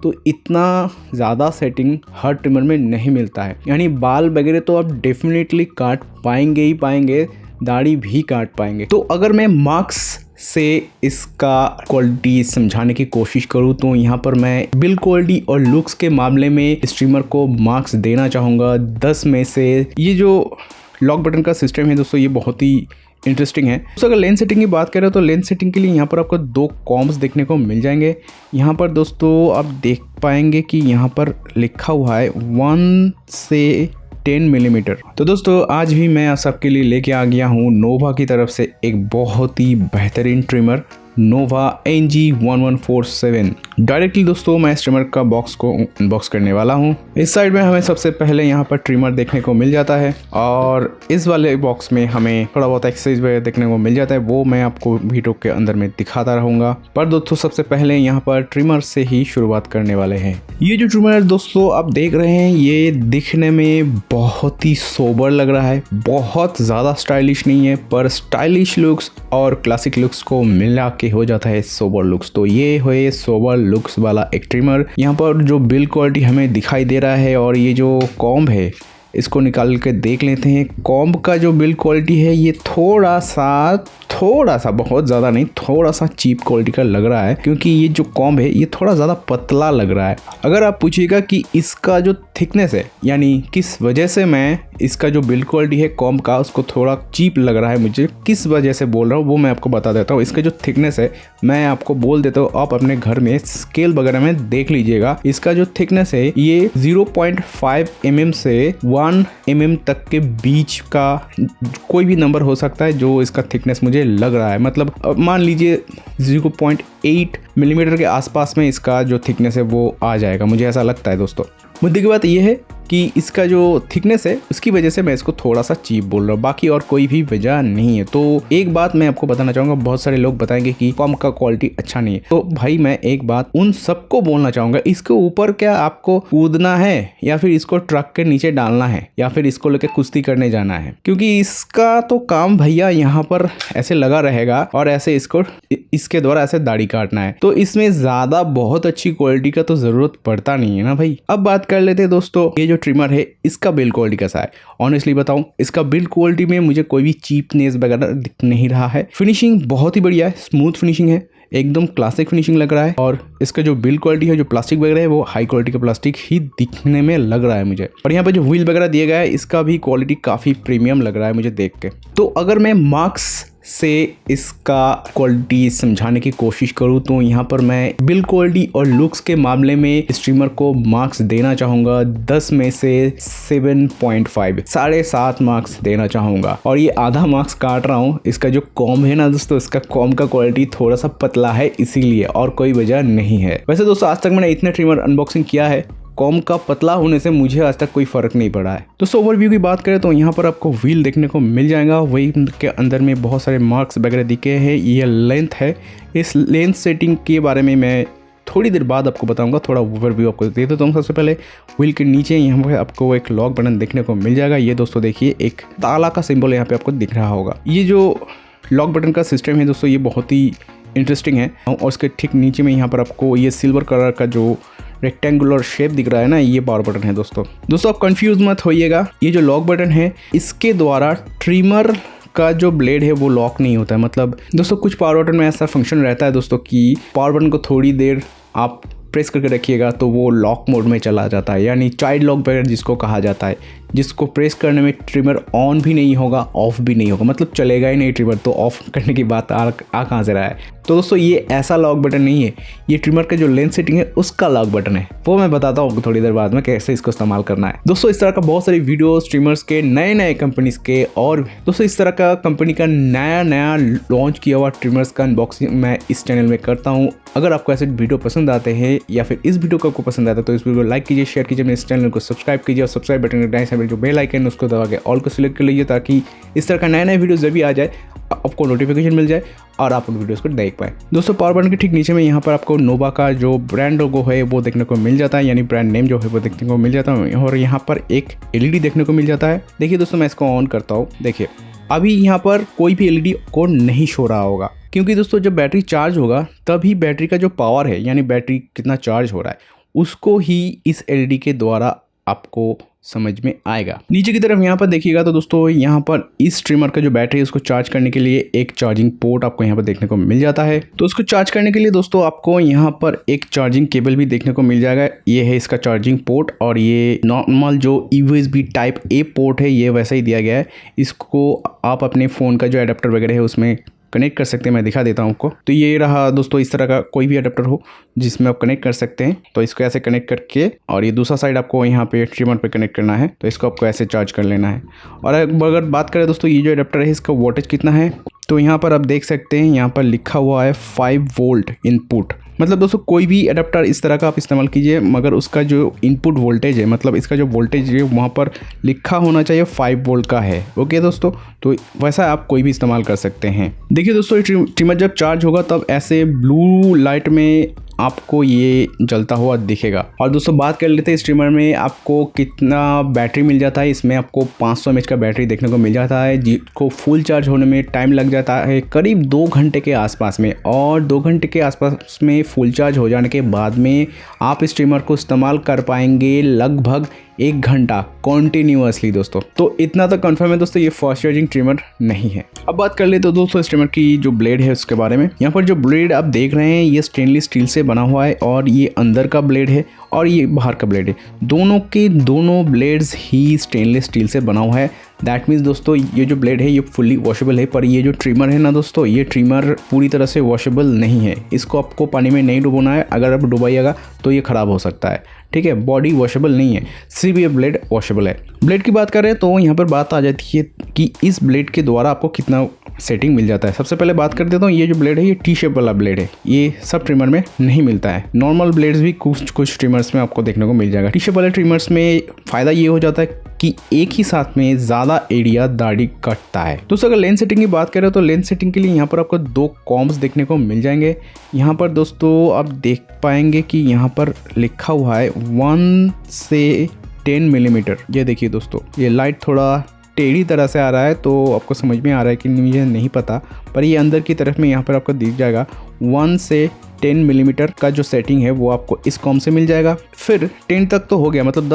तो इतना ज़्यादा सेटिंग हर ट्रिमर में नहीं मिलता है। यानी बाल वगैरह तो आप डेफिनेटली काट पाएंगे ही पाएंगे, दाढ़ी भी काट पाएंगे। तो अगर मैं मार्क्स से इसका क्वालिटी समझाने की कोशिश करूं तो यहाँ पर मैं बिल्ड क्वालिटी और लुक्स के मामले में स्ट्रीमर को मार्क्स देना चाहूँगा 10 में से। ये जो लॉक बटन का सिस्टम है दोस्तों, ये बहुत ही इंटरेस्टिंग है। दोस्तों अगर लेंस सेटिंग की बात करें तो लेंस सेटिंग के लिए यहाँ पर आपको 2 कॉम्स देखने को मिल जाएंगे। यहाँ पर दोस्तों आप देख पाएंगे कि यहाँ पर लिखा हुआ है 1 से 10 मिलीमीटर। तो दोस्तों आज भी मैं आप सबके लिए लेके आ गया हूँ नोवा की तरफ से एक बहुत ही बेहतरीन ट्रिमर नोवा NG1147। डायरेक्टली दोस्तों मैं इस ट्रिमर का बॉक्स को अनबॉक्स करने वाला हूँ। इस साइड में हमें सबसे पहले यहाँ पर ट्रिमर देखने को मिल जाता है और इस वाले बॉक्स में हमें थोड़ा बहुत एक्सरसाइज वगैरह देखने को मिल जाता है, वो मैं आपको वीडियो के अंदर में दिखाता रहूँगा। पर दोस्तों सबसे पहले यहाँ पर ट्रिमर से ही शुरुआत करने वाले हैं। ये जो ट्रिमर दोस्तों आप देख रहे हैं ये दिखने में बहुत ही सोबर लग रहा है, बहुत ज़्यादा स्टाइलिश नहीं है, पर स्टाइलिश लुक्स और क्लासिक लुक्स को मिला के हो जाता है सोबर लुक्स। तो ये है सोबर लुक्स वाला एक ट्रिमर। यहाँ पर जो बिल्ड क्वालिटी हमें दिखाई दे रहा है और ये जो कॉम्ब है इसको निकाल के देख लेते हैं। कॉम्ब का जो बिल्ड क्वालिटी है ये थोड़ा सा बहुत ज़्यादा नहीं, थोड़ा सा चीप क्वालिटी का लग रहा है, क्योंकि ये जो कॉम्ब है ये थोड़ा ज़्यादा पतला लग रहा है। अगर आप पूछिएगा कि इसका जो थिकनेस है, यानी किस वजह से मैं इसका जो बिल्ड क्वालिटी है कॉम्ब का उसको थोड़ा चीप लग रहा है, मुझे किस वजह से बोल रहा हूँ वो मैं आपको बता देता हूँ। इसका जो थिकनेस है मैं आपको बोल देता हूँ, आप अपने घर में स्केल वगैरह में देख लीजिएगा। इसका जो थिकनेस है ये 0.5 mm से 1 mm तक के बीच का कोई भी नंबर हो सकता है जो इसका थिकनेस मुझे लग रहा है। मतलब मान लीजिए 0.8 मिलीमीटर के आसपास में इसका जो थिकनेस है वो आ जाएगा, मुझे ऐसा लगता है दोस्तों। मुद्दे की बात यह है कि इसका जो थिकनेस है उसकी वजह से मैं इसको थोड़ा सा चीप बोल रहा हूँ, बाकी और कोई भी वजह नहीं है। तो एक बात मैं आपको बताना चाहूँगा, बहुत सारे लोग बताएंगे कि कॉम्ब का क्वालिटी अच्छा नहीं है, तो भाई मैं एक बात उन सबको बोलना चाहूँगा, इसके ऊपर क्या आपको कूदना है या फिर इसको ट्रक के नीचे डालना है या फिर इसको लेकर कुश्ती करने जाना है, क्योंकि इसका तो काम भैया यहाँ पर ऐसे लगा रहेगा और ऐसे इसको इसके द्वारा ऐसे दाढ़ी काटना है। तो इसमें ज़्यादा बहुत अच्छी क्वालिटी का तो ज़रूरत पड़ता नहीं है ना भाई। अब बात कर लेते हैं दोस्तों ये जो ट्रिमर है इसका बिल्ड क्वालिटी कैसा है। ऑनेस्टली बताऊं इसका बिल्ड क्वालिटी में मुझे कोई भी चीपनेस वगैरह दिख नहीं रहा है। फिनिशिंग बहुत ही बढ़िया है, स्मूथ फिनिशिंग है, एकदम क्लासिक फिनिशिंग लग रहा है। और इसका जो बिल्ड क्वालिटी है, जो प्लास्टिक वगैरह है वो हाई क्वालिटी का प्लास्टिक ही दिखने में लग रहा है मुझे। और यहाँ पे जो व्हील वगैरह दिया गया है इसका भी क्वालिटी काफ़ी प्रीमियम लग रहा है मुझे देख के। तो अगर मैं मार्क्स से इसका क्वालिटी समझाने की कोशिश करूं तो यहाँ पर मैं बिल्ड क्वालिटी और लुक्स के मामले में स्ट्रीमर को मार्क्स देना चाहूँगा 10 में से 7.5, 7.5 मार्क्स देना चाहूँगा। और ये आधा मार्क्स काट रहा हूँ, इसका जो कॉम्ब है ना दोस्तों, इसका कॉम्ब का क्वालिटी थोड़ा सा पतला है इसीलिए, और कोई वजह नहीं है। वैसे दोस्तों आज तक मैंने इतने ट्रिमर अनबॉक्सिंग किया है, कॉम्ब का पतला होने से मुझे आज तक कोई फ़र्क नहीं पड़ा है। दोस्तों ओवरव्यू की बात करें तो यहाँ पर आपको व्हील देखने को मिल जाएगा, वही के अंदर में बहुत सारे मार्क्स वगैरह दिखे हैं। ये लेंथ है, इस लेंथ सेटिंग के बारे में मैं थोड़ी देर बाद आपको बताऊंगा, थोड़ा ओवरव्यू आपको दे देता हूँ। सबसे पहले व्हील के नीचे यहाँ पर आपको एक लॉक बटन देखने को मिल जाएगा। ये दोस्तों देखिए एक ताला का सिंबल यहाँ पे आपको दिख रहा होगा। ये जो लॉक बटन का सिस्टम है दोस्तों ये बहुत ही इंटरेस्टिंग है। और उसके ठीक नीचे में यहाँ पर आपको ये सिल्वर कलर का जो रेक्टेंगुलर शेप दिख रहा है ना, ये पावर बटन है दोस्तों। आप कंफ्यूज मत होइएगा, ये जो लॉक बटन है इसके द्वारा ट्रिमर का जो ब्लेड है वो लॉक नहीं होता है। मतलब दोस्तों कुछ पावर बटन में ऐसा फंक्शन रहता है दोस्तों कि पावर बटन को थोड़ी देर आप प्रेस करके रखिएगा तो वो लॉक मोड में चला जाता है, यानी चाइल्ड लॉक वगैरह जिसको कहा जाता है, जिसको प्रेस करने में ट्रिमर ऑन भी नहीं होगा ऑफ भी नहीं होगा, मतलब चलेगा ही नहीं ट्रिमर। तो ऑफ करने की बात आ कहाँ से रहा है। तो दोस्तों ये ऐसा लॉक बटन नहीं है, ये ट्रिमर का जो लेंथ सेटिंग है उसका लॉक बटन है, वो मैं बताता हूँ थोड़ी देर बाद में कैसे इसको इस्तेमाल करना है। दोस्तों इस तरह का बहुत सारी वीडियो स्ट्रीमर्स के नए कंपनीज के, और दोस्तों इस तरह का कंपनी का नया लॉन्च किया हुआ ट्रिमर्स का अनबॉक्सिंग मैं इस चैनल में करता हूँ। अगर आपको ऐसे वीडियो पसंद आते हैं या फिर इस वीडियो को आपको पसंद आता है तो इस वीडियो को लाइक कीजिए, शेयर कीजिए, इस चैनल को सब्सक्राइब कीजिए और सब्सक्राइब बटन के दाएं साइड में जो बेल आइकन है उसको दबा के ऑल को सिलेक्ट कर लीजिए, ताकि इस तरह का नया वीडियो जब भी आ जाए आपको नोटिफिकेशन मिल जाए और आप उन वीडियोस को देख पाए। दोस्तों पावर बटन के ठीक नीचे में यहाँ पर आपको नोवा का जो ब्रांड लोगो है वो देखने को मिल जाता है, यानी ब्रांड नेम जो है वो देखने को मिल जाता है। और यहाँ पर एक एलईडी देखने को मिल जाता है। देखिए दोस्तों मैं इसको ऑन करता हूँ, देखिए अभी यहाँ पर कोई भी एलईडी को नहीं शो रहा होगा, क्योंकि दोस्तों जब बैटरी चार्ज होगा तभी बैटरी का जो पावर है, यानी बैटरी कितना चार्ज हो रहा है उसको ही इस एलईडी के द्वारा आपको समझ में आएगा। नीचे की तरफ यहाँ पर देखिएगा तो दोस्तों यहाँ पर इस ट्रिमर का जो बैटरी है उसको चार्ज करने के लिए एक चार्जिंग पोर्ट आपको यहाँ पर देखने को मिल जाता है। तो उसको चार्ज करने के लिए दोस्तों आपको यहाँ पर एक चार्जिंग केबल भी देखने को मिल जाएगा। ये है इसका चार्जिंग पोर्ट और ये नॉर्मल जो USB टाइप A पोर्ट है ये वैसा ही दिया गया है। इसको आप अपने फ़ोन का जो एडाप्टर वगैरह है उसमें कनेक्ट कर सकते हैं। मैं दिखा देता हूँ आपको। तो ये रहा दोस्तों, इस तरह का कोई भी अडेप्टर हो जिसमें आप कनेक्ट कर सकते हैं। तो इसको ऐसे कनेक्ट करके और ये दूसरा साइड आपको यहाँ पे ट्रिमर पे कनेक्ट करना है। तो इसको आपको ऐसे चार्ज कर लेना है। और अगर बात करें दोस्तों ये जो अडेप्टर है इसका वोल्टेज कितना है, तो यहाँ पर आप देख सकते हैं यहाँ पर लिखा हुआ है 5 वोल्ट इनपुट। मतलब दोस्तों कोई भी अडेप्टर इस तरह का आप इस्तेमाल कीजिए मगर उसका जो इनपुट वोल्टेज है, मतलब इसका जो वोल्टेज है वहाँ पर लिखा होना चाहिए 5 वोल्ट का है। ओके दोस्तों, तो वैसा आप कोई भी इस्तेमाल कर सकते हैं। देखिए दोस्तों ट्रिमर जब चार्ज होगा तब ऐसे ब्लू लाइट में आपको ये जलता हुआ दिखेगा। और दोस्तों बात कर लेते हैं इस ट्रिमर में आपको कितना बैटरी मिल जाता है। इसमें आपको 500 mAh का बैटरी देखने को मिल जाता है जिसको फुल चार्ज होने में टाइम लग जाता है करीब 2 घंटे के आसपास में। और 2 घंटे के आसपास में फुल चार्ज हो जाने के बाद में आप इस ट्रिमर को इस्तेमाल कर पाएंगे लगभग 1 घंटा कॉन्टिन्यूअसली दोस्तों। तो इतना तो कंफर्म है दोस्तों ये फास्ट चार्जिंग ट्रिमर नहीं है। अब बात कर लेते हैं दोस्तों इस ट्रिमर की जो ब्लेड है उसके बारे में। यहाँ पर जो ब्लेड आप देख रहे हैं ये स्टेनलेस स्टील से बना हुआ है और ये अंदर का ब्लेड है और ये बाहर का ब्लेड है। दोनों के दोनों ब्लेड्स ही स्टेनलेस स्टील से बना हुआ है। दैट मीन्स दोस्तों ये जो ब्लेड है ये फुल्ली वॉशेबल है। पर ये जो ट्रिमर है ना दोस्तों, ये ट्रिमर पूरी तरह से वॉशेबल नहीं है। इसको आपको पानी में नहीं डुबोना है। अगर आप डुबाइएगा तो ये ख़राब हो सकता है। ठीक है, बॉडी वॉशेबल नहीं है, सिर्फ ये ब्लेड वॉशेबल है। ब्लेड की बात करें तो यहाँ पर बात आ जाती है कि इस ब्लेड के द्वारा आपको कितना सेटिंग मिल जाता है। सबसे पहले बात कर देता हूँ ये जो ब्लेड है ये टी शेप वाला ब्लेड है। ये सब ट्रिमर में नहीं मिलता है। नॉर्मल ब्लेड्स भी कुछ ट्रिमर्स में आपको देखने को मिल जाएगा। टी शेप वाले ट्रिमर्स में फ़ायदा ये हो जाता है कि एक ही साथ में ज़्यादा एरिया दाढ़ी कटता है। दोस्तों अगर लेंस सेटिंग की बात करें तो लेंस सेटिंग के लिए यहाँ पर आपको 2 कॉम्स देखने को मिल जाएंगे। यहाँ पर दोस्तों आप देख पाएंगे कि यहाँ पर लिखा हुआ है 1 से 10 मिलीमीटर। ये देखिए दोस्तों ये लाइट थोड़ा टेढ़ी तरह से आ रहा है तो आपको समझ में आ रहा है कि मुझे नहीं पता, पर ये अंदर की तरफ में यहाँ पर आपको दिख जाएगा 1 से 10 मिलीमीटर का जो सेटिंग है वो आपको इस कॉम से मिल जाएगा। फिर 10 तक तो हो गया, मतलब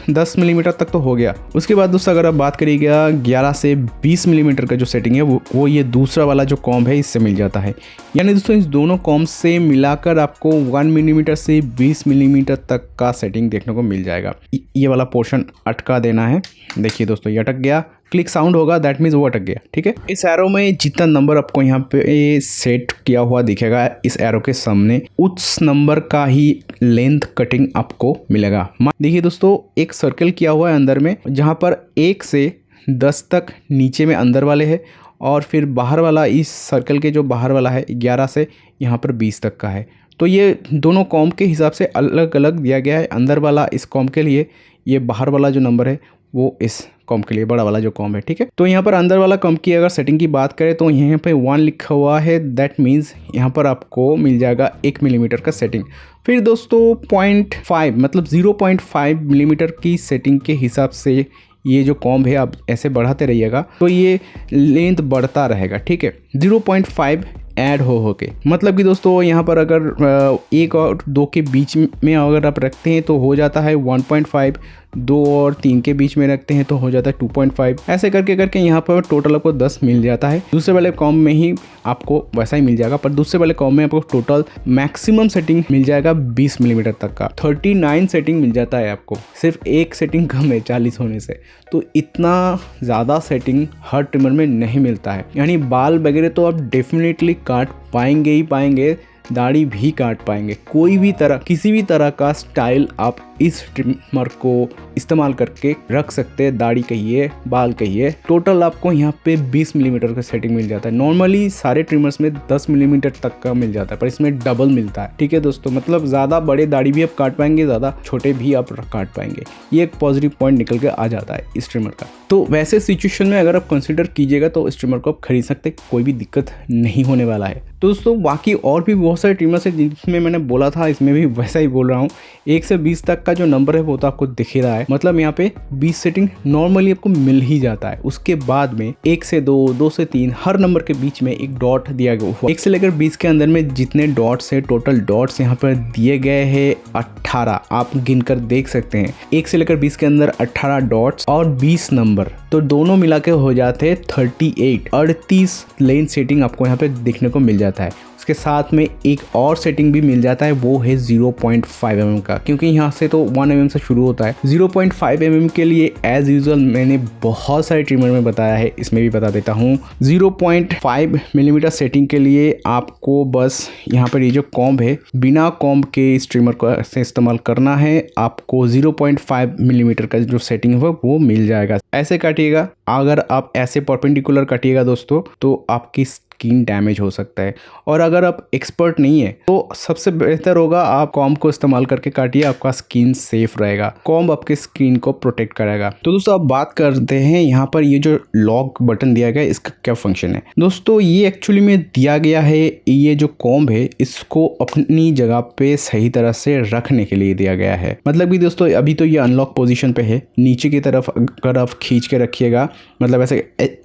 10 मिलीमीटर तक तो हो गया। उसके बाद दोस्तों अगर आप बात करिएगा 11 से 20 मिलीमीटर का जो सेटिंग है वो ये दूसरा वाला जो कॉम है इससे मिल जाता है। यानी दोस्तों इस दोनों कॉम से मिलाकर आपको 1 मिलीमीटर से 20 मिलीमीटर तक का सेटिंग देखने को मिल जाएगा। ये वाला पोर्शन अटका देना है। देखिए दोस्तों ये अटक गया, क्लिक साउंड होगा, दैट मीन्स वो अटक गया। ठीक है, इस एरो में जितना नंबर आपको यहाँ पे सेट किया हुआ दिखेगा इस एरो के सामने उस नंबर का ही लेंथ कटिंग आपको मिलेगा। देखिए दोस्तों एक सर्कल किया हुआ है अंदर में जहाँ पर 1 से 10 तक नीचे में अंदर वाले है और फिर बाहर वाला इस सर्कल के जो बाहर वाला है 11 से यहाँ पर 20 तक का है। तो ये दोनों कॉम के हिसाब से अलग अलग दिया गया है। अंदर वाला इस कॉम के लिए, ये बाहर वाला जो नंबर है वो इस कॉम के लिए, बड़ा वाला जो कॉम है। ठीक है, तो यहाँ पर अंदर वाला कॉम की अगर सेटिंग की बात करें तो यहाँ पे 1 लिखा हुआ है। दैट मीन्स यहाँ पर आपको मिल जाएगा 1 मिलीमीटर का सेटिंग। फिर दोस्तों 0.5 मतलब 0.5 मिलीमीटर की सेटिंग के हिसाब से ये जो कॉम्ब है आप ऐसे बढ़ाते रहिएगा तो ये लेंथ बढ़ता रहेगा। ठीक है, 0.5 ऐड हो के, मतलब कि दोस्तों यहाँ पर अगर 1 और 2 के बीच में अगर आप रखते हैं तो हो जाता है 1.5, 2 और 3 के बीच में रखते हैं तो हो जाता है 2.5। ऐसे करके करके यहाँ पर टोटल आपको 10 मिल जाता है। दूसरे वाले कॉम में ही आपको वैसा ही मिल जाएगा, पर दूसरे वाले कॉम में आपको टोटल मैक्सिमम सेटिंग मिल जाएगा 20 मिलीमीटर तक का। 39 सेटिंग मिल जाता है आपको, सिर्फ एक सेटिंग कम है 40 होने से। तो इतना ज़्यादा सेटिंग हर ट्रिमर में नहीं मिलता है। यानी बाल वगैरह तो आप डेफिनेटली काट पाएंगे ही पाएंगे, दाढ़ी भी काट पाएंगे। कोई भी तरह, किसी भी तरह का स्टाइल आप इस ट्रिमर को इस्तेमाल करके रख सकते हैं। दाढ़ी कहिए, बाल कहिए, टोटल आपको यहाँ पे 20 मिलीमीटर का सेटिंग मिल जाता है। नॉर्मली सारे ट्रिमर्स में 10 मिलीमीटर तक का मिल जाता है, पर इसमें डबल मिलता है। ठीक है दोस्तों, मतलब ज़्यादा बड़े दाढ़ी भी आप काट पाएंगे, ज़्यादा छोटे भी आप काट पाएंगे। ये एक पॉजिटिव पॉइंट निकल के आ जाता है इस ट्रिमर का। तो वैसे सिचुएशन में अगर आप कंसिडर कीजिएगा तो इस ट्रिमर को आप खरीद सकते, कोई भी दिक्कत नहीं होने वाला है। तो तो दोस्तों बाकी और भी बहुत सारे ट्रिमर्स है जिसमें मैंने बोला था, इसमें भी वैसा ही बोल रहा हूँ। 1 से 20 तक का जो नंबर है वो तो आपको दिख ही रहा है, मतलब यहाँ पे 20 सेटिंग नॉर्मली आपको मिल ही जाता है। उसके बाद में 1 से 2, 2 से 3 हर नंबर के बीच में एक डॉट दिया गया हुआ। 1 से लेकर 20 के अंदर में जितने डॉट्स है, टोटल डॉट्स यहाँ पर दिए गए हैं 18, आप गिनकर देख सकते हैं। 1 से लेकर 20 के अंदर 18 डॉट्स और 20 नंबर, तो दोनों मिला के हो जाते हैं 38 लेन सेटिंग आपको यहाँ पे देखने को मिल जाता है। उसके साथ में एक और सेटिंग भी मिल जाता है, वो है 0.5 mm का, क्योंकि यहाँ से तो 1 mm से शुरू होता है। 0.5 mm के लिए एज यूजुअल मैंने बहुत सारे ट्रिमर में बताया है, इसमें भी बता देता हूँ। 0.5 mm सेटिंग के लिए आपको बस यहाँ पर ये जो कॉम्ब है, बिना कॉम्ब के इस ट्रिमर को से इस्तेमाल करना है। आपको 0.5 mm का जो सेटिंग है वो मिल जाएगा। ऐसे काटिएगा, अगर आप ऐसे परपेंडिकुलर काटिएगा दोस्तों तो आपकी स्किन डैमेज हो सकता है। और अगर आप एक्सपर्ट नहीं है तो सबसे बेहतर होगा आप कॉम्ब को इस्तेमाल करके काटिए, आपका स्किन सेफ रहेगा। कॉम्ब आपके स्किन को प्रोटेक्ट करेगा। तो दोस्तों अब बात करते हैं यहाँ पर ये जो लॉक बटन दिया गया है, इसका क्या फंक्शन है। दोस्तों ये एक्चुअली में दिया गया है, ये जो कॉम्ब है इसको अपनी जगह पे सही तरह से रखने के लिए दिया गया है। मतलब कि दोस्तों अभी तो ये अनलॉक पोजिशन पे है, नीचे की तरफ अगर आप खींच के रखिएगा, मतलब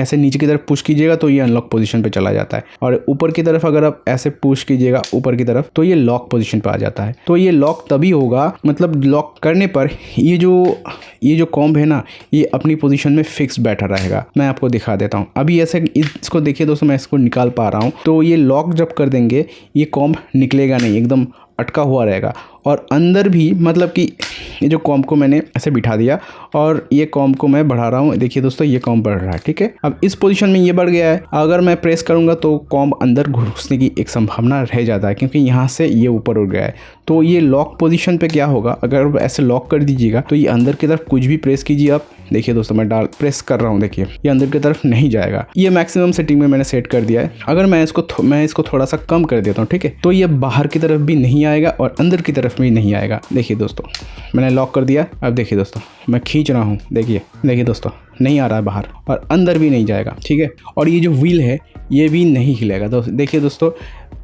ऐसे नीचे की तरफ पुश कीजिएगा तो ये अनलॉक पोजीशन पे चला जाता है, और ऊपर की तरफ अगर आप ऐसे पुश कीजिएगा ऊपर की तरफ तो ये लॉक पोजीशन पे आ जाता है। तो ये लॉक तभी होगा, मतलब लॉक करने पर ये जो कॉम्ब है ना, ये अपनी पोजीशन में फिक्स बैठा रहेगा। मैं आपको दिखा देता हूँ। अभी ऐसे इसको देखिए दोस्तों, मैं इसको निकाल पा रहा हूँ। तो ये लॉक जब कर देंगे ये कॉम्ब निकलेगा नहीं, एकदम अटका हुआ रहेगा। और अंदर भी मतलब कि ये जो कॉम्ब को मैंने ऐसे बिठा दिया और ये कॉम्ब को मैं बढ़ा रहा हूँ। देखिए दोस्तों ये कॉम्ब बढ़ रहा है, ठीक है। अब इस पोजीशन में ये बढ़ गया है, अगर मैं प्रेस करूँगा तो कॉम्ब अंदर घुसने की एक संभावना रह जाता है, क्योंकि यहाँ से ये ऊपर उठ गया है। तो ये लॉक पोजीशन पे क्या होगा, अगर ऐसे लॉक कर दीजिएगा तो ये अंदर की तरफ कुछ भी प्रेस कीजिए आप, देखिए दोस्तों मैं प्रेस कर रहा हूँ, देखिए ये अंदर की तरफ नहीं जाएगा। ये मैक्सिमम सेटिंग में मैंने सेट कर दिया है। अगर मैं इसको थोड़ा सा कम कर देता हूँ, ठीक है, तो ये बाहर की तरफ भी नहीं आएगा और अंदर की तरफ भी नहीं आएगा। देखिए दोस्तों मैंने लॉक कर दिया। अब देखिए दोस्तों मैं खींच रहा हूँ, देखिए दोस्तों नहीं आ रहा है बाहर और अंदर भी नहीं जाएगा, ठीक है। और ये जो व्हील है ये भी नहीं हिलेगा। देखिए दोस्तों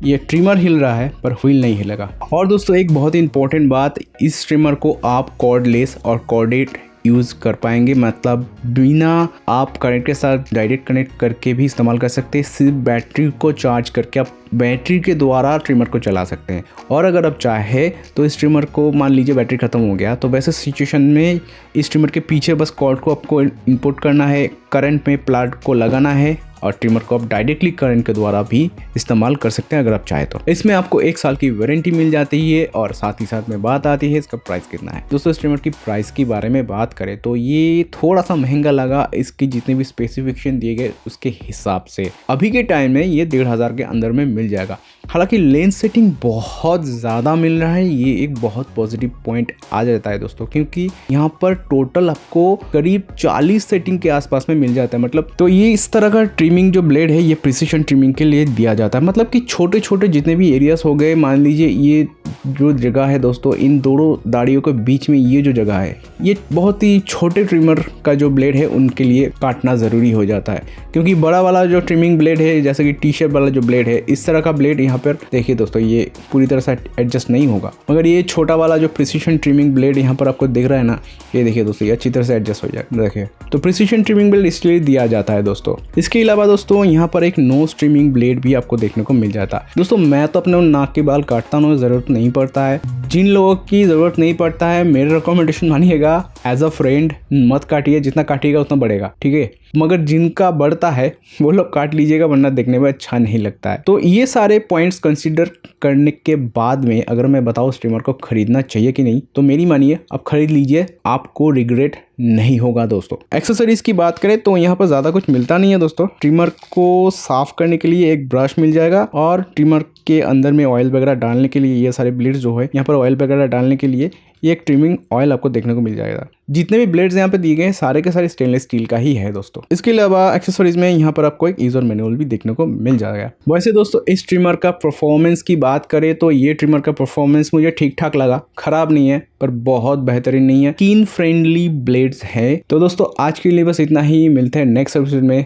ये ट्रिमर हिल रहा है पर व्हील नहीं हिलेगा। और दोस्तों एक बहुत ही इंपॉर्टेंट बात, इस ट्रिमर को आप कॉर्डलेस और कॉर्डेट यूज़ कर पाएंगे, मतलब बिना आप करंट के साथ डायरेक्ट कनेक्ट करके भी इस्तेमाल कर सकते हैं। सिर्फ बैटरी को चार्ज करके आप बैटरी के द्वारा ट्रिमर को चला सकते हैं। और अगर आप चाहे तो इस ट्रिमर को, मान लीजिए बैटरी ख़त्म हो गया, तो वैसे सिचुएशन में इस ट्रिमर के पीछे बस कॉर्ड को आपको इनपुट करना है, करंट में प्लग को लगाना है और ट्रिमर को आप डायरेक्टली करंट के द्वारा भी इस्तेमाल कर सकते हैं अगर आप चाहें तो। इसमें आपको 1 साल की वारंटी मिल जाती है। और साथ ही साथ में बात आती है इसका प्राइस कितना है। दोस्तों इस ट्रिमर की प्राइस के बारे में बात करें तो ये थोड़ा सा महंगा लगा, इसकी जितने भी स्पेसिफिकेशन दिए गए उसके हिसाब से। अभी के टाइम में ये 1500 के अंदर में मिल जाएगा। हालांकि लेंस सेटिंग बहुत ज़्यादा मिल रहा है, ये एक बहुत पॉजिटिव पॉइंट आ जाता है दोस्तों, क्योंकि यहाँ पर टोटल आपको करीब 40 सेटिंग के आसपास में मिल जाता है। मतलब तो ये इस तरह का ट्रिमिंग जो ब्लेड है ये प्रिसिशन ट्रिमिंग के लिए दिया जाता है। मतलब कि छोटे छोटे जितने भी एरियाज हो गए, मान लीजिए ये जो जगह है दोस्तों, इन दोनों दाढ़ियों के बीच में ये जो जगह है, ये बहुत ही छोटे ट्रिमर का जो ब्लेड है उनके लिए काटना ज़रूरी हो जाता है। क्योंकि बड़ा वाला जो ट्रिमिंग ब्लेड है, जैसे कि टी शेप वाला जो ब्लेड है, इस तरह का ब्लेड यहाँ पर देखिए दोस्तों ये पूरी तरह से एडजस्ट नहीं होगा। मगर ये छोटा वाला जो प्रिसिशन ट्रिमिंग ब्लेड यहाँ पर आपको दिख रहा है ना, ये देखिए दोस्तों ये अच्छी तरह से एडजस्ट हो जाए। देखिए तो प्रिसिशन ट्रिमिंग ब्लेड इसलिए दिया जाता है दोस्तों। इसके अलावा दोस्तों यहाँ पर एक नोज ट्रिमिंग ब्लेड भी आपको देखने को मिल जाता है। दोस्तों मैं तो अपने नाक के बाल काटता हूँ, ज़रूरत नहीं पड़ता है। जिन लोगों की ज़रूरत नहीं पड़ता है, मेरे रिकमेंडेशन मानिएगा, एज अ फ्रेंड मत काटिए, जितना काटिएगा उतना बढ़ेगा, ठीक है। मगर जिनका बढ़ता है वो लोग काट लीजिएगा, वरना देखने में अच्छा नहीं लगता है। तो ये सारे पॉइंट्स कंसीडर करने के बाद में अगर मैं बताऊँ स्ट्रीमर को खरीदना चाहिए कि नहीं, तो मेरी मानिए आप खरीद लीजिए, आपको रिग्रेट नहीं होगा दोस्तों। एक्सेसरीज की बात करें तो यहाँ पर ज़्यादा कुछ मिलता नहीं है दोस्तों। ट्रिमर को साफ करने के लिए एक ब्रश मिल जाएगा और ट्रिमर के अंदर में ऑयल वगैरह डालने के लिए, ये सारे ब्लेड्स जो है यहाँ पर ऑयल वगैरह डालने के लिए ये एक ट्रिमिंग ऑयल आपको देखने को मिल जाएगा। जितने भी ब्लेड्स यहाँ पे दिए गए हैं सारे के सारे स्टेनलेस स्टील का ही है दोस्तों। इसके अलावा एक्सेसरीज में यहाँ पर आपको एक यूजर मैनुअल भी देखने को मिल जाएगा। वैसे दोस्तों इस ट्रिमर का परफॉर्मेंस की बात करें तो ये ट्रिमर का परफॉर्मेंस मुझे ठीक ठाक लगा, खराब नहीं है पर बहुत बेहतरीन नहीं है। स्किन फ्रेंडली ब्लेड्स है। तो दोस्तों आज के लिए बस इतना ही, मिलते हैं नेक्स्ट एपिसोड में।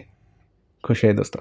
खुश है दोस्तों।